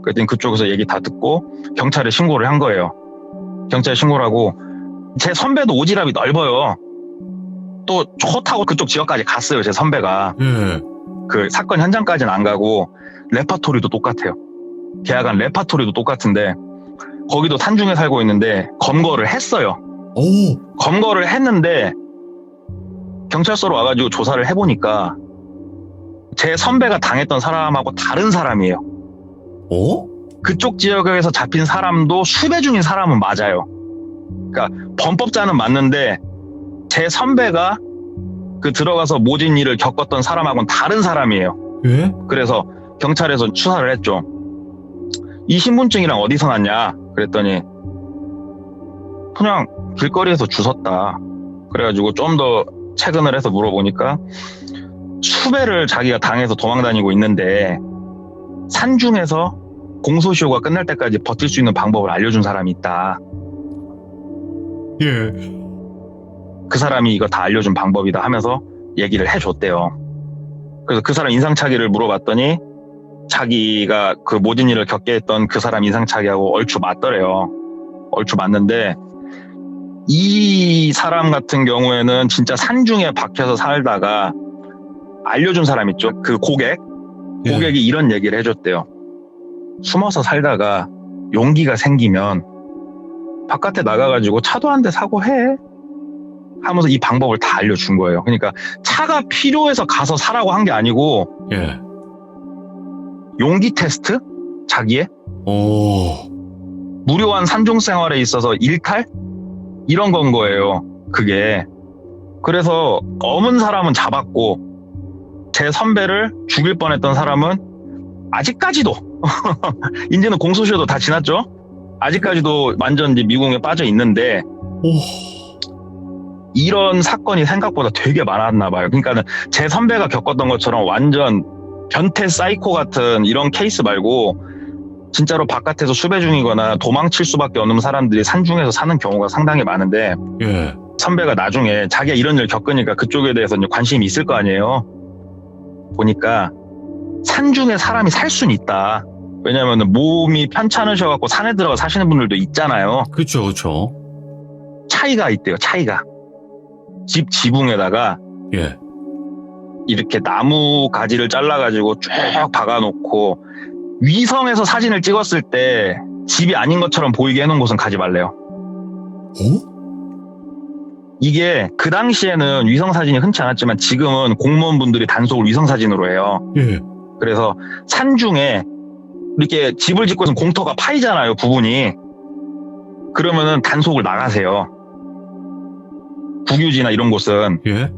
그랬더니 그쪽에서 얘기 다 듣고 경찰에 신고를 한 거예요. 경찰에 신고를 하고 제 선배도 오지랖이 넓어요. 또 초 타고 그쪽 지역까지 갔어요. 제 선배가. 예. 그 사건 현장까지는 안 가고 레파토리도 똑같아요. 계약한 레파토리도 똑같은데 거기도 산중에 살고 있는데 검거를 했어요. 오. 검거를 했는데 경찰서로 와가지고 조사를 해보니까 제 선배가 당했던 사람하고 다른 사람이에요. 어? 그쪽 지역에서 잡힌 사람도 수배 중인 사람은 맞아요. 그러니까 범법자는 맞는데 제 선배가 그 들어가서 모진 일을 겪었던 사람하고는 다른 사람이에요. 예? 그래서 경찰에서 수사를 했죠. 이 신분증이랑 어디서 났냐? 그랬더니 그냥 길거리에서 주웠다. 그래가지고 좀 더 체근을 해서 물어보니까 수배를 자기가 당해서 도망다니고 있는데 산중에서 공소시효가 끝날 때까지 버틸 수 있는 방법을 알려준 사람이 있다. 예. 그 사람이 이거 다 알려준 방법이다 하면서 얘기를 해줬대요. 그래서 그 사람 인상착의를 물어봤더니 자기가 그 모진 일을 겪게 했던 그 사람 인상착의하고 얼추 맞더래요. 얼추 맞는데 이 사람 같은 경우에는 진짜 산중에 박혀서 살다가 알려준 사람 있죠. 그 고객이 이런 얘기를 해줬대요. 숨어서 살다가 용기가 생기면 바깥에 나가가지고 차도 한 대 사고 해 하면서 이 방법을 다 알려준 거예요. 그러니까 차가 필요해서 가서 사라고 한 게 아니고 예. 용기 테스트? 자기의? 오. 무료한 산중 생활에 있어서 일탈? 이런 건 거예요. 그게. 그래서 검은 사람은 잡았고 제 선배를 죽일 뻔했던 사람은 아직까지도 이제는 공소시효도 다 지났죠? 아직까지도 완전 이제 미궁에 빠져 있는데 오. 이런 사건이 생각보다 되게 많았나 봐요. 그러니까는 제 선배가 겪었던 것처럼 완전 변태 사이코 같은 이런 케이스 말고 진짜로 바깥에서 수배 중이거나 도망칠 수밖에 없는 사람들이 산중에서 사는 경우가 상당히 많은데 예. 선배가 나중에 자기가 이런 일 겪으니까 그쪽에 대해서 이제 관심이 있을 거 아니에요. 보니까 산중에 사람이 살 수는 있다. 왜냐하면 몸이 편찮으셔갖고 산에 들어가 사시는 분들도 있잖아요. 그쵸, 그쵸. 차이가 있대요. 차이가. 집 지붕에다가 예. 이렇게 나무 가지를 잘라가지고 쭉 박아놓고 위성에서 사진을 찍었을 때 집이 아닌 것처럼 보이게 해놓은 곳은 가지 말래요. 어? 이게 그 당시에는 위성 사진이 흔치 않았지만 지금은 공무원분들이 단속을 위성 사진으로 해요. 예. 그래서 산중에 이렇게 집을 짓고 있으면 공터가 파이잖아요, 부분이. 그러면은 단속을 나가세요. 국유지나 이런 곳은. 예.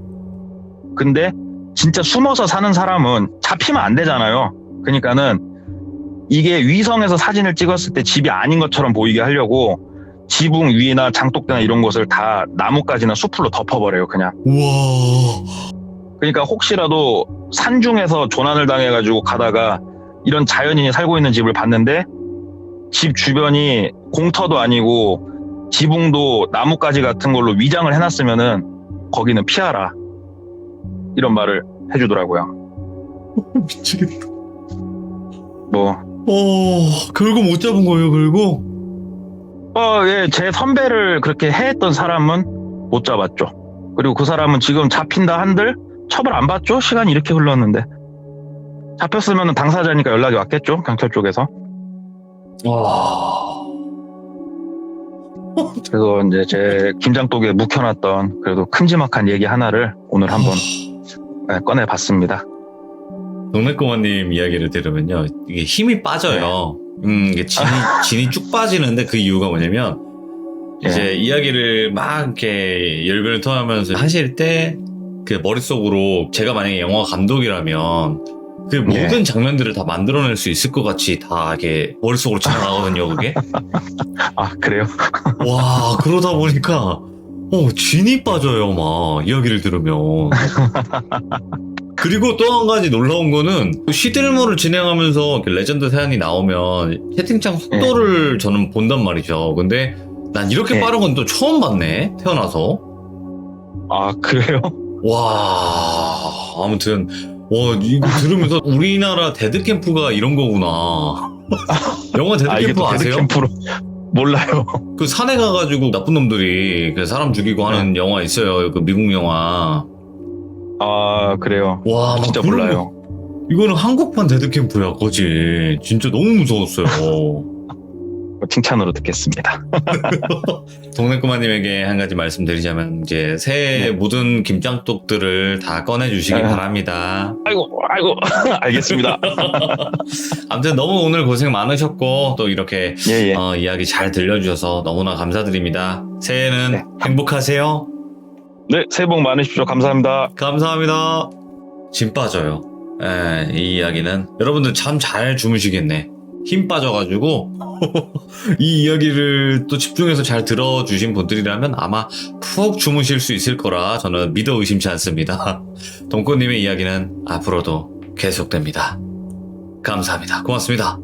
근데 진짜 숨어서 사는 사람은 잡히면 안 되잖아요. 그러니까는 이게 위성에서 사진을 찍었을 때 집이 아닌 것처럼 보이게 하려고 지붕 위나 장독대나 이런 곳을 다 나뭇가지나 숲으로 덮어버려요, 그냥. 우와. 그러니까 혹시라도 산중에서 조난을 당해가지고 가다가 이런 자연인이 살고 있는 집을 봤는데 집 주변이 공터도 아니고 지붕도 나뭇가지 같은 걸로 위장을 해놨으면은 거기는 피하라. 이런 말을 해주더라고요. 미치겠다. 뭐. 결국 못 잡은 거예요, 결국? 예, 제 선배를 그렇게 해했던 사람은 못 잡았죠. 그리고 그 사람은 지금 잡힌다 한들 처벌 안 받죠? 시간이 이렇게 흘렀는데. 잡혔으면 당사자니까 연락이 왔겠죠? 경찰 쪽에서. 와. 그래서 이제 제 김장독에 묵혀놨던 그래도 큼지막한 얘기 하나를 오늘 한번 꺼내봤습니다. 동네꼬마님 이야기를 들으면요, 이게 힘이 빠져요. 이게 진이 쭉 빠지는데 그 이유가 뭐냐면, 이제 이야기를 막 이렇게 열변을 토하면서 하실 때, 그 머릿속으로 제가 만약에 영화 감독이라면, 그 모든 장면들을 다 만들어낼 수 있을 것 같이 다 이렇게 머릿속으로 지나가거든요, 그게. 아, 그래요? 와, 그러다 보니까, 진이 빠져요, 막, 이야기를 들으면. 그리고 또 한 가지 놀라운 거는 시들물을 진행하면서 레전드 사연이 나오면 채팅창 속도를 저는 본단 말이죠. 근데 난 이렇게 빠른 건 또 처음 봤네, 태어나서. 아, 그래요? 와, 아무튼 이거 들으면서 우리나라 데드캠프가 이런 거구나. 영화 이게 데드캠프 또 아세요? 데드캠프로 몰라요. 그 산에 가가지고 나쁜 놈들이 그 사람 죽이고 하는 영화 있어요. 그 미국 영화. 아, 그래요. 와, 막 진짜 그런 몰라요. 거- 이거는 한국판 데드캠프야, 거지. 진짜 너무 무서웠어요. 칭찬으로 듣겠습니다. 동네꼬마님에게 한 가지 말씀드리자면, 이제 새해 네. 묻은 김장떡들을 다 꺼내주시기 네. 바랍니다. 아이고, 알겠습니다. 아무튼 너무 오늘 고생 많으셨고, 또 이렇게 예, 예. 이야기 잘 들려주셔서 너무나 감사드립니다. 새해는 네. 행복하세요. 네, 새해 복 많으십시오. 감사합니다. 감사합니다. 진 빠져요. 이 이야기는 여러분들 참 잘 주무시겠네. 힘 빠져가지고 이 이야기를 또 집중해서 잘 들어주신 분들이라면 아마 푹 주무실 수 있을 거라 저는 믿어 의심치 않습니다. 동코님의 이야기는 앞으로도 계속됩니다. 감사합니다. 고맙습니다.